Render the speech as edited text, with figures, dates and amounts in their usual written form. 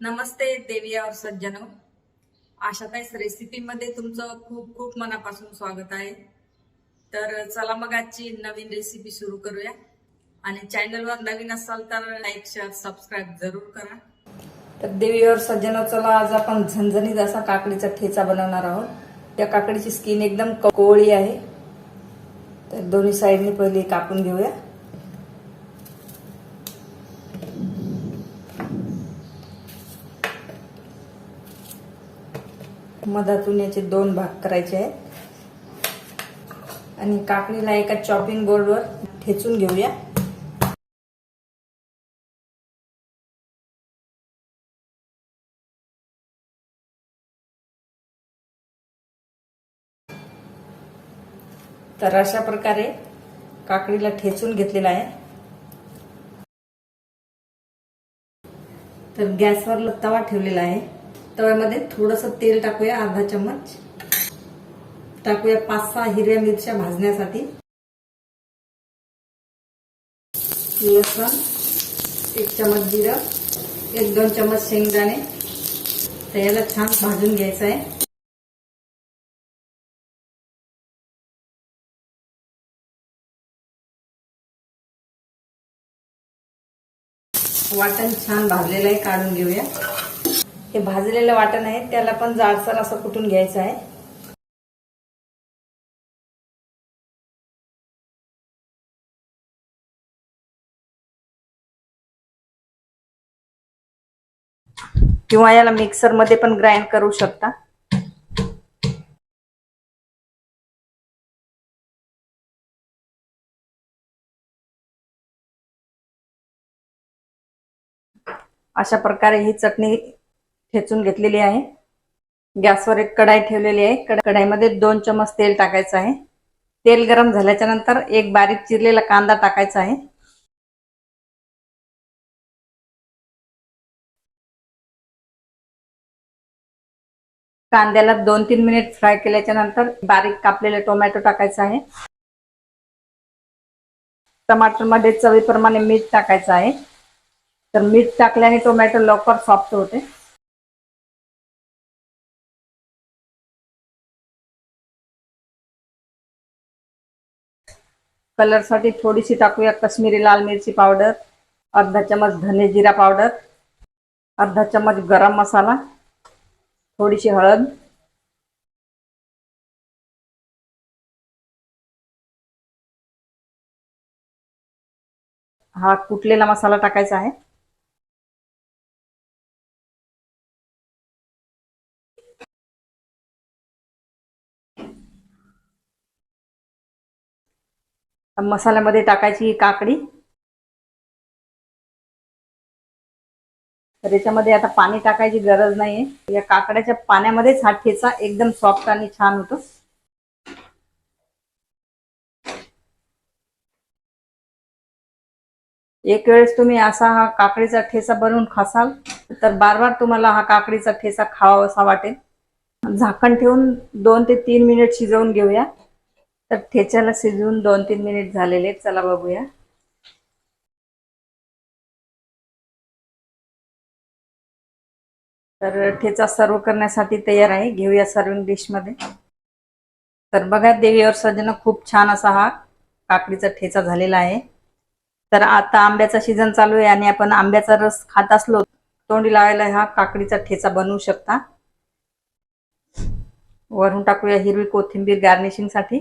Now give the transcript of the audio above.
नमस्ते देवी और सज्जनो. आशाताईस रेसिपी मध्ये तुमचं खूप खूप मनापासून स्वागत आहे. तर चला मग आजची नवीन रेसिपी सुरू करूया. आणि चॅनलवर नवीन असाल तर लाईक शेअर सबस्क्राईब जरूर करा. तर देवी और सज्जनो, चला आज आपण झणझणीत असा काकडीचा ठेचा बनवणार आहोत. त्या काकडीची स्किन एकदम कोवळी आहे. तर दोन्ही साईडनी पहिले कापून घेऊया. मधातून याचे दोन भाग करायचे आहेत आणि काकडीला एका चॉपिंग बोर्डवर ठेचून घेऊया. तर अशा प्रकारे काकडीला ठेचून घेतलेला आहे. तर गॅसवर तवा ठेवलेला आहे. तव्यामध्ये थोडंसं तेल टाकूया, अर्धा चम्मच टाकूया. 5-6 हिरव्या मिरच्या भाजण्यासाठी. लसूण 1 चम्मच, जिरं 1-2 चम्मच, शेंगदाणे. तर याला छान भाजून घ्यायचं आहे. वाटण छान भाजलेलं आहे, काढून घेऊया. हे भाजलेलं वाटण आहे त्याला पण जाडसर असं कुटून घ्यायचं आहे. किंवा याला मिक्सर मध्ये पण ग्राइंड करू शकता. अशा प्रकारे ही चटणी ठेचून घेतलेली आहे. गॅसवर एक कढाई ठेवलेली आहे. कढाईमध्ये 2 चम्मच तेल टाकायचं आहे. तेल गरम झाल्याच्या नंतर एक बारीक चिरलेला कांदा टाकायचा आहे. कांद्याला 2-3 मिनिट फ्राय केल्याच्या नंतर बारीक कापलेले टोमॅटो टाकायचा आहे. टमाटर मध्ये चवीप्रमाणे मीठ टाकायचं आहे. तर मीठ टाकल्याने टोमॅटो लवकर सॉफ्ट होते. कलर साठी थोडीशी टाकूया काश्मीरी लाल मिरची पावडर, अर्धा चम्मच धने जिरा पावडर, अर्धा चम्मच गरम मसाला, थोडीशी हळद, हा कुटलेला मसाला टाकायचा आहे. मसाल्यामध्ये टाकायची काकडी. तर याच्यामध्ये आता पाणी टाकायची गरज नाहीये. या काकड्याच्या पाण्यामध्येच हा ठेचा एकदम सॉफ्ट आणि छान होतो. एक वेळेस तुम्ही असा हा काकडीचा ठेचा बनवून खासाल तर बार बार तुम्हाला हा काकडीचा ठेचा खावासा वाटेल. झाकण ठेवून 2 ते 3 मिनिट शिजवून घेऊया. तर ठेच्याला शिजवून 2-3 मिनिट झालेले. चला बघूया. तर ठेचा सर्व करण्यासाठी तयार आहे. घेऊया सर्विंग डिश मध्ये. तर बघा देवी और सज्जनो, खूप छान असा हा काकडीचा ठेचा झालेला आहे. तर आता आंब्याचा सीझन चालू आहे आणि आपण आंब्याचा रस खात असलो तोंडी लावायला हा काकडीचा ठेचा बनवू शकता. वरून टाकूया हिरवी कोथिंबीर गार्निशिंग साठी.